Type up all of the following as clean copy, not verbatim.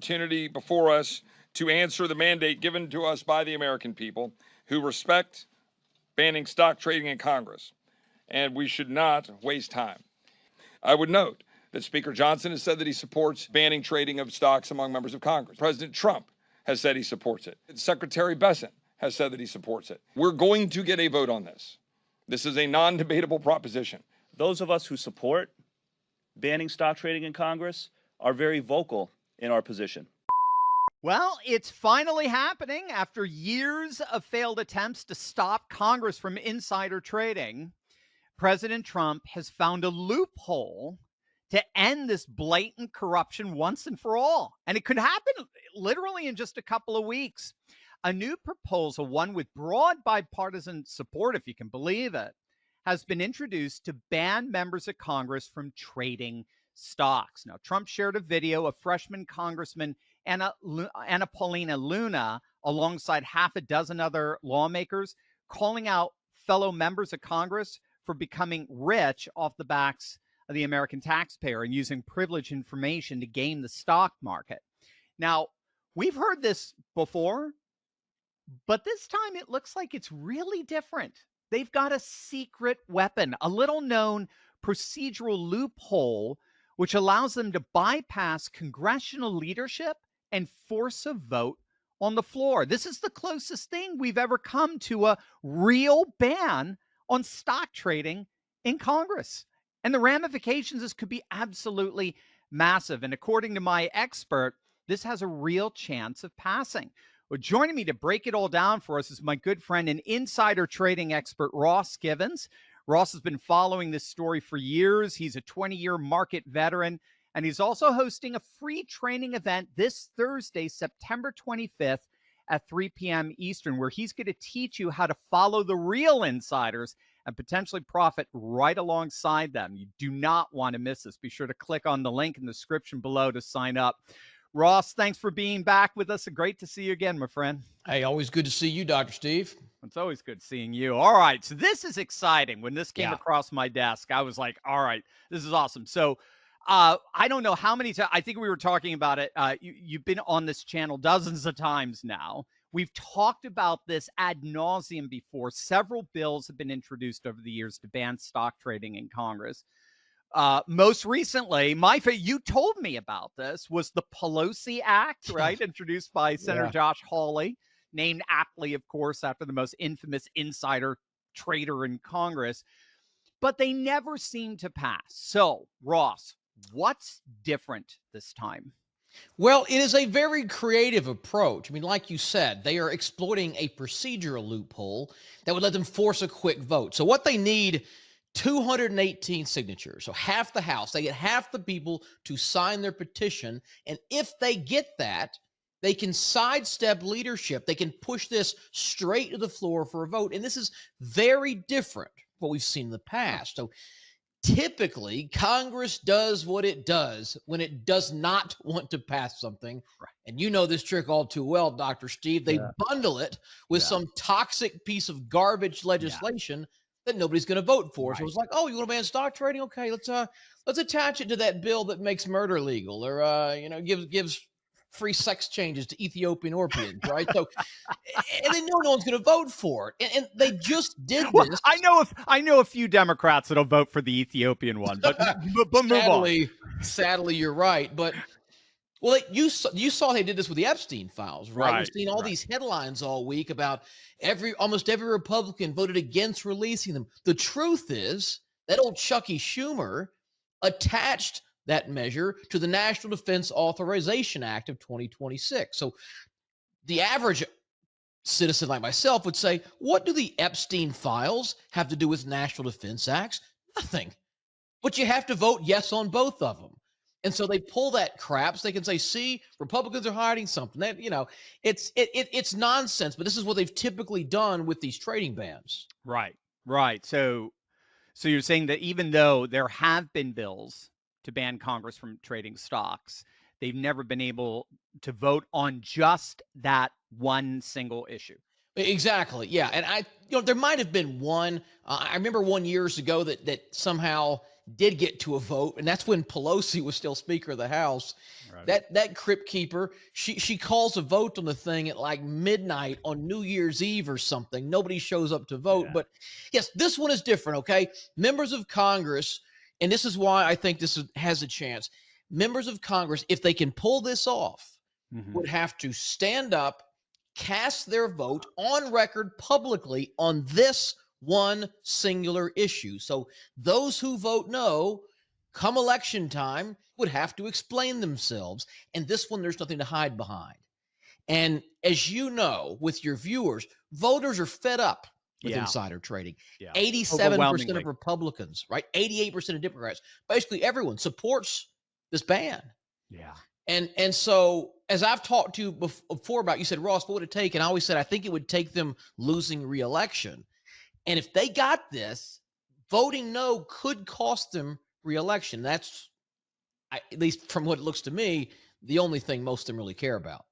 Opportunity before us to answer the mandate given to us by the American people who respect banning stock trading in Congress, and we should not waste time. I would note that Speaker Johnson has said that he supports banning trading of stocks among members of Congress. President Trump has said he supports it. Secretary Bessent has said that he supports it. We're going to get a vote on this. This is a non-debatable proposition. Those of us who support banning stock trading in Congress are very vocal in our position. Well, it's finally happening after years of failed attempts to stop Congress from insider trading. President Trump has found a loophole to end this blatant corruption once and for all. And it could happen literally in just a couple of weeks. A new proposal, one with broad bipartisan support, if you can believe it, has been introduced to ban members of Congress from trading stocks. Now, Trump shared a video of freshman Congressman Anna Paulina Luna alongside half a dozen other lawmakers calling out fellow members of Congress for becoming rich off the backs of the American taxpayer and using privileged information to game the stock market. Now, we've heard this before, but this time it looks like it's really different. They've got a secret weapon, a little known procedural loophole, which allows them to bypass congressional leadership and force a vote on the floor. This is the closest thing we've ever come to a real ban on stock trading in Congress. And the ramifications, this could be absolutely massive. And according to my expert, this has a real chance of passing. Well, joining me to break it all down for us is my good friend and insider trading expert, Ross Givens. Ross has been following this story for years. He's a 20-year market veteran, and he's also hosting a free training event this Thursday, September 25th at 3 p.m. Eastern, where he's going to teach you how to follow the real insiders and potentially profit right alongside them. You do not want to miss this. Be sure to click on the link in the description below to sign up. Ross, thanks for being back with us. Great to see you again, my friend. Hey, always good to see you, Dr. Steve. It's always good seeing you. All right, so this is exciting. When this came across my desk, I was like, all right, this is awesome. So I don't know how many times, I think we were talking about it. You've been on this channel dozens of times now. We've talked about this ad nauseum before. Several bills have been introduced over the years to ban stock trading in Congress. Most recently, you told me about this, was the Pelosi Act, right? Introduced by Senator Josh Hawley, named aptly, of course, after the most infamous insider trader in Congress. But they never seem to pass. So, Ross, what's different this time? Well, it is a very creative approach. I mean, like you said, they are exploiting a procedural loophole that would let them force a quick vote. So what they need, 218 signatures, so half the House. They get half the people to sign their petition, and if they get that, they can sidestep leadership. They can push this straight to the floor for a vote, and this is very different from what we've seen in the past. So typically, Congress does what it does when it does not want to pass something. Right. And you know this trick all too well, Dr. Steve. They bundle it with some toxic piece of garbage legislation that nobody's going to vote for. Right. So it's like, oh, you want to ban stock trading? Okay, let's attach it to that bill that makes murder legal, or gives free sex changes to Ethiopian Orpians, right? So, and they know no one's going to vote for it, and they just did this. Well, I know a few Democrats that'll vote for the Ethiopian one, but sadly, you're right. But well, you saw they did this with the Epstein files, right? We've seen all these headlines all week about almost every Republican voted against releasing them. The truth is that old Chucky Schumer attached that measure to the National Defense Authorization Act of 2026. So the average citizen like myself would say, what do the Epstein files have to do with National Defense Acts? Nothing. But you have to vote yes on both of them. And so they pull that crap so they can say, see, Republicans are hiding something. It's nonsense, but this is what they've typically done with these trading bans. Right. So you're saying that even though there have been bills to ban Congress from trading stocks, they've never been able to vote on just that one single issue. Exactly. Yeah. And there might have been one. I remember 1 year ago that somehow did get to a vote, and that's when Pelosi was still Speaker of the House. Right. That crypt keeper, she calls a vote on the thing at like midnight on New Year's Eve or something. Nobody shows up to vote. Yeah. But yes, this one is different, okay? Members of Congress, and this is why I think has a chance. Members of Congress, if they can pull this off, would have to stand up, cast their vote on record publicly on this one singular issue. So those who vote no, come election time, would have to explain themselves. And this one, there's nothing to hide behind. And as you know, with your viewers, voters are fed up with Yeah. insider trading. Yeah. 87% Overwhelmingly. of Republicans, right? 88% of Democrats, basically everyone supports this ban. Yeah. And so, as I've talked to you before about, you said, Ross, what would it take? And I always said, I think it would take them losing re-election. And if they got this, voting no could cost them re-election. That's, at least from what it looks to me, the only thing most of them really care about.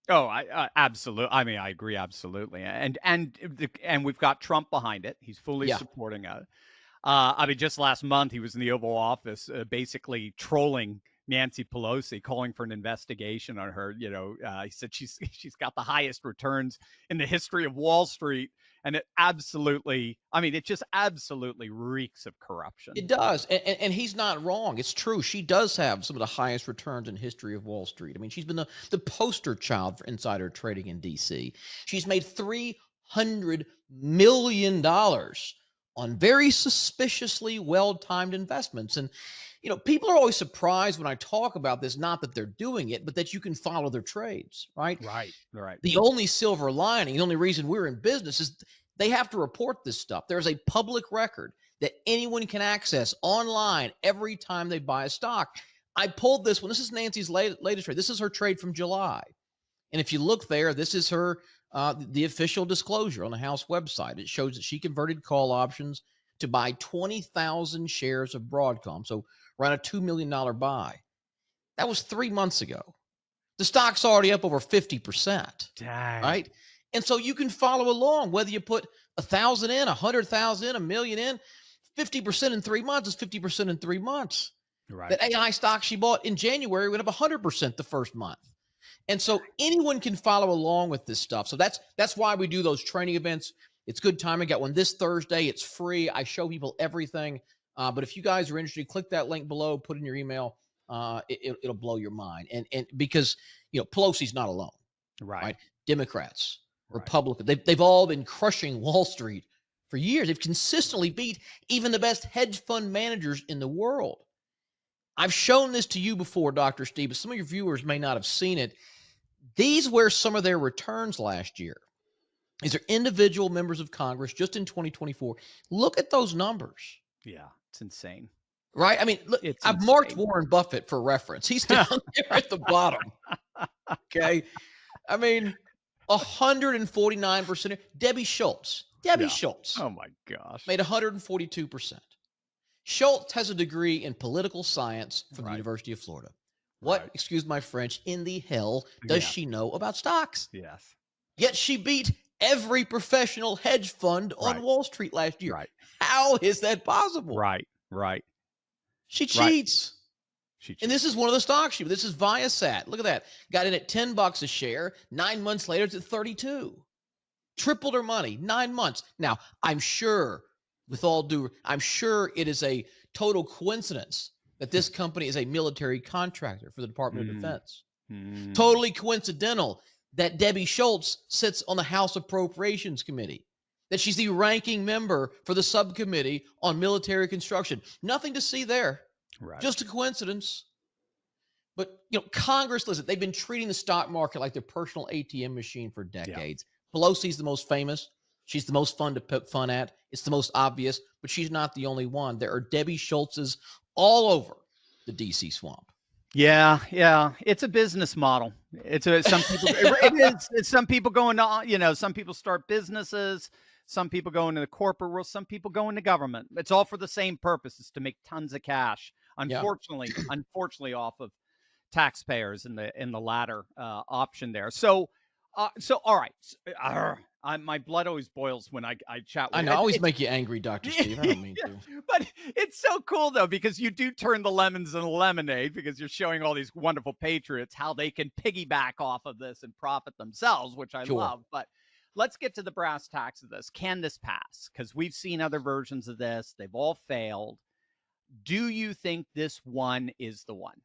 Oh, I absolutely. I mean, I agree absolutely. And we've got Trump behind it. He's fully supporting it. I mean, just last month he was in the Oval Office, basically trolling Nancy Pelosi, calling for an investigation on her. You know, he said she's got the highest returns in the history of Wall Street, and it absolutely, I mean, it just absolutely reeks of corruption. It does, and he's not wrong. It's true. She does have some of the highest returns in history of Wall Street. I mean, she's been the poster child for insider trading in D.C. She's made $300 million on very suspiciously well-timed investments. And, you know, people are always surprised when I talk about this, not that they're doing it, but that you can follow their trades, right? Right. The only silver lining, the only reason we're in business is they have to report this stuff. There's a public record that anyone can access online every time they buy a stock. I pulled this one. This is Nancy's latest trade. This is her trade from July. And if you look there, this is her the official disclosure on the House website. It shows that she converted call options to buy 20,000 shares of Broadcom. So around a $2 million buy. That was 3 months ago. The stock's already up over 50%. Dang. Right? And so you can follow along, whether you put 1,000 in, 100,000 in, 1 million in, 50% in 3 months is 50% in 3 months. Right. That AI stock she bought in January went up 100% the first month. And so anyone can follow along with this stuff. So that's why we do those training events. It's good time. I got one this Thursday. It's free. I show people everything. But if you guys are interested, click that link below, put in your email. It'll blow your mind. And because, you know, Pelosi's not alone. Right? Democrats, Republicans, they've all been crushing Wall Street for years. They've consistently beat even the best hedge fund managers in the world. I've shown this to you before, Dr. Steve, but some of your viewers may not have seen it. These were some of their returns last year. These are individual members of Congress just in 2024. Look at those numbers. Yeah, it's insane. Right? I mean, look, I've marked Warren Buffett for reference. He's down there at the bottom. Okay. I mean, 149%. Debbie Schultz. Schultz. Oh my gosh. Made 142%. Schultz has a degree in political science from the University of Florida. What, excuse my French, in the hell does she know about stocks? Yes. Yet she beat every professional hedge fund on Wall Street last year. How is that possible? Right. She cheats. And this is one of the stocks. This is Viasat. Look at that. Got in at $10 a share. 9 months later, it's at 32. Tripled her money. 9 months. Now, I'm sure it is a total coincidence that this company is a military contractor for the Department of Defense. Totally coincidental that Debbie Schultz sits on the House Appropriations Committee, that she's the ranking member for the subcommittee on military construction. Nothing to see there. Just a coincidence. But, you know, Congress, listen, they've been treating the stock market like their personal ATM machine for decades. Pelosi's the most famous. She's the most fun to poke fun at. It's the most obvious, but she's not the only one. There are Debbie Schultzes all over the DC swamp. Yeah. It's a business model. Some people. It is. It's some people going to. You know, some people start businesses. Some people go into the corporate world. Some people go into government. It's all for the same purpose: is to make tons of cash. Unfortunately, off of taxpayers in the latter option there. So all right. My blood always boils when I chat I with know, you. I always It's make you angry, Dr. Steve. I don't mean yeah, to. but it's so cool though because you do turn the lemons into lemonade because you're showing all these wonderful patriots how they can piggyback off of this and profit themselves, which I Sure. love. But let's get to the brass tacks of this. Can this pass? Because we've seen other versions of this; they've all failed. Do you think this one is the one?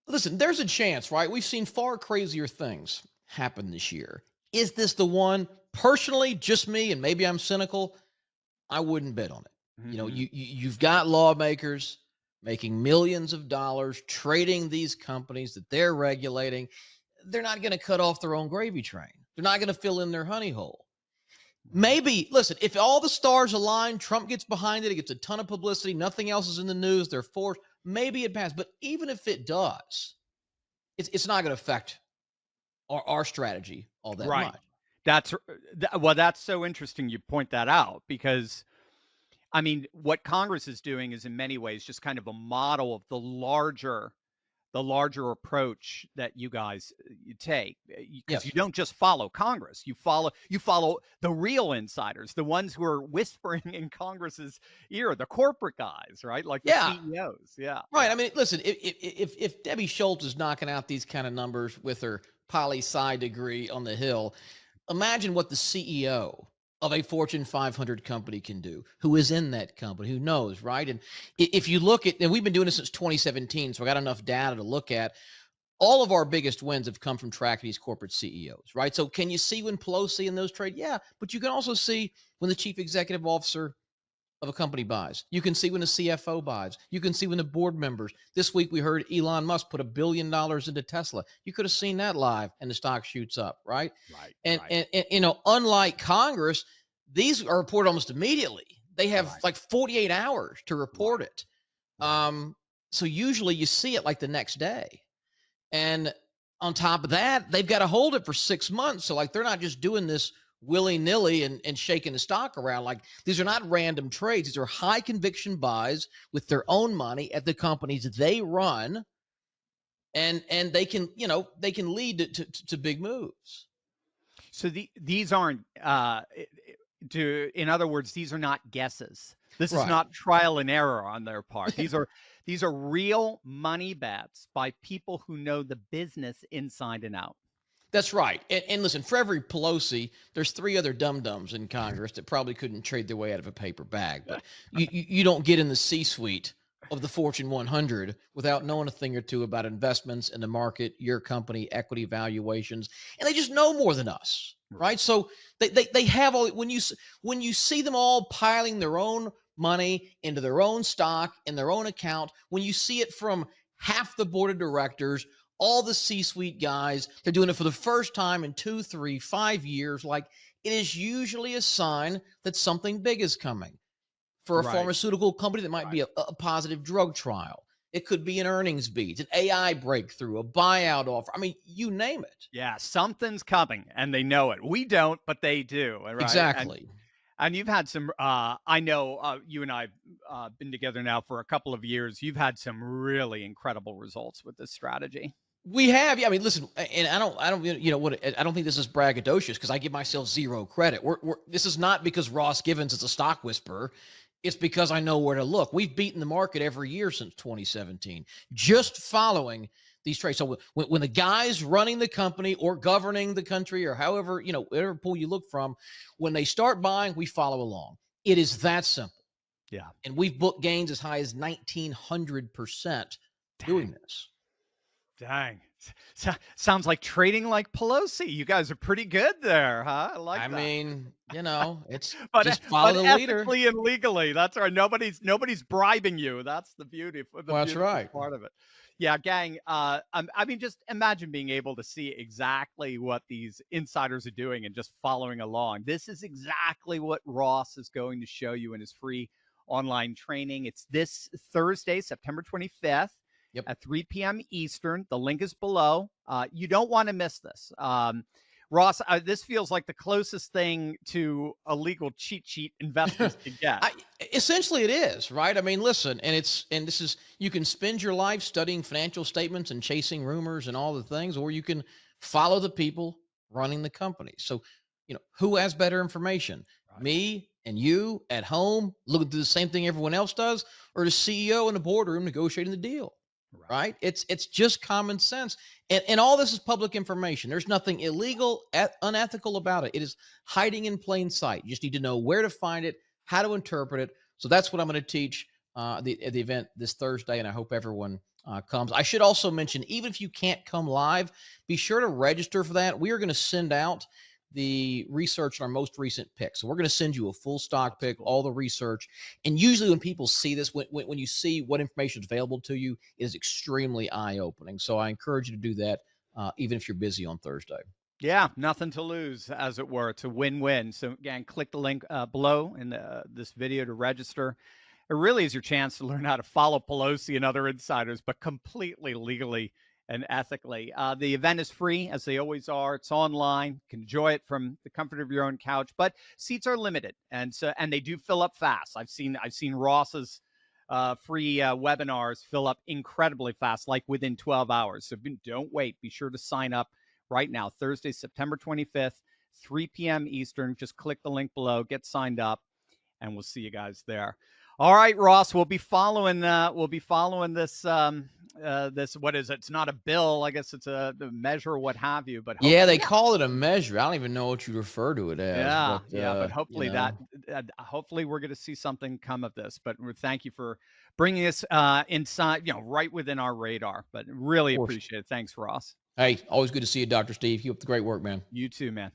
Listen, there's a chance, right? We've seen far crazier things happen this year. Is this the one? Personally, just me, and maybe I'm cynical, I wouldn't bet on it. You know, Mm-hmm. you've got lawmakers making millions of dollars trading these companies that they're regulating. They're not going to cut off their own gravy train. They're not going to fill in their honey hole. Maybe, listen, if all the stars align, Trump gets behind it, it gets a ton of publicity, nothing else is in the news, they're forced, maybe it passes. But even if it does, it's not going to affect our strategy all that Right. much. That's well, that's so interesting you point that out because I mean, what Congress is doing is in many ways just kind of a model of the larger approach that you guys you take because you Yes. don't just follow Congress. You follow the real insiders, the ones who are whispering in Congress's ear, the corporate guys, right? Like the Yeah. CEOs. Yeah, Right. yeah. I mean, listen, if Debbie Schultz is knocking out these kind of numbers with her poli sci degree on the Hill, imagine what the CEO of a Fortune 500 company can do, who is in that company, who knows, right? And if you look at, and we've been doing this since 2017, so I got enough data to look at, all of our biggest wins have come from tracking these corporate CEOs, right? So can you see when Pelosi and those trade? Yeah, but you can also see when the chief executive officer of a company buys. You can see when the CFO buys. You can see when the board members. This week we heard Elon Musk put $1 billion into Tesla. You could have seen that live and the stock shoots up, right? Right, And, right, and, and you know, unlike Congress, these are reported almost immediately. They have right, like 48 hours to report right, it. right. So usually you see it like the next day. And on top of that, they've got to hold it for 6 months. So, like, they're not just doing this willy nilly and shaking the stock around. Like, these are not random trades. These are high conviction buys with their own money at the companies they run. And they can, they can lead to big moves. So these aren't in other words, these are not guesses. This is Right. not trial and error on their part. These are real money bets by people who know the business inside and out. That's right. And listen, for every Pelosi, there's three other dum-dums in Congress that probably couldn't trade their way out of a paper bag. But you don't get in the C-suite of the Fortune 100 without knowing a thing or two about investments in the market, your company, equity valuations, and they just know more than us, right? Right. So they have all when you see them all piling their own money into their own stock in their own account, when you see it from half the board of directors, all the C-suite guys, they're doing it for the first time in 2, 3, 5 years. Like, it is usually a sign that something big is coming for a Right. pharmaceutical company. That might Right. be a positive drug trial. It could be an earnings beat, an AI breakthrough, a buyout offer. I mean, you name it. Yeah, something's coming and they know it. We don't, but they do, right? And Exactly. and you've had some I know you and I've been together now for a couple of years. You've had some really incredible results with this strategy. We have, yeah. I mean, listen, and I don't, I don't think this is braggadocious because I give myself zero credit. This is not because Ross Givens is a stock whisperer. It's because I know where to look. We've beaten the market every year since 2017, just following these trades. So when the guys running the company or governing the country or however, whatever pool you look from, when they start buying, we follow along. It is that simple. Yeah. And we've booked gains as high as 1,900% doing Dang. this. Dang. Sounds like trading like Pelosi. You guys are pretty good there, huh? I like I that. mean, it's But just follow but the leader. ethically and legally, that's right. Nobody's bribing you. That's the Well, that's beautiful right. part of it. Yeah, gang. I mean, just imagine being able to see exactly what these insiders are doing and just following along. This is exactly what Ross is going to show you in his free online training. It's this Thursday, September 25th Yep. at 3 p.m. Eastern. The link is below. You don't want to miss this. Ross, this feels like the closest thing to a legal cheat sheet investors can get. Essentially, it is, right? I mean, listen, and this is, you can spend your life studying financial statements and chasing rumors and all the things, or you can follow the people running the company. So who has better information? Right. Me and you at home looking through the same thing everyone else does, or the CEO in the boardroom negotiating the deal? Right? It's just common sense. And all this is public information. There's nothing illegal, unethical about it. It is hiding in plain sight. You just need to know where to find it, how to interpret it. So that's what I'm going to teach at the event this Thursday, and I hope everyone comes. I should also mention, even if you can't come live, be sure to register for that. We are going to send out the research on our most recent pick. So we're going to send you a full stock pick, all the research. And usually when people see this, when you see what information is available to you, it is extremely eye-opening. So I encourage you to do that, even if you're busy on Thursday. Yeah, nothing to lose, as it were. It's a win-win. So again, click the link below in this video to register. It really is your chance to learn how to follow Pelosi and other insiders, but completely legally and ethically. The event is free, as they always are. It's online. You can enjoy it from the comfort of your own couch, but seats are limited, and they do fill up fast. I've seen Ross's free webinars fill up incredibly fast, like within 12 hours. So don't wait. Be sure to sign up right now. Thursday, September 25th, 3 p.m. Eastern. Just click the link below, get signed up, and we'll see you guys there. All right, Ross, we'll be following this this, what is it? It's not a bill, I guess it's a measure, what have you, but Yeah, they call it a measure. I don't even know what you refer to it as. But hopefully hopefully we're going to see something come of this. But thank you for bringing us inside, right within our radar. But really appreciate it. Thanks, Ross. Hey, always good to see you, Dr. Steve. Keep up the great work, man. You too, man.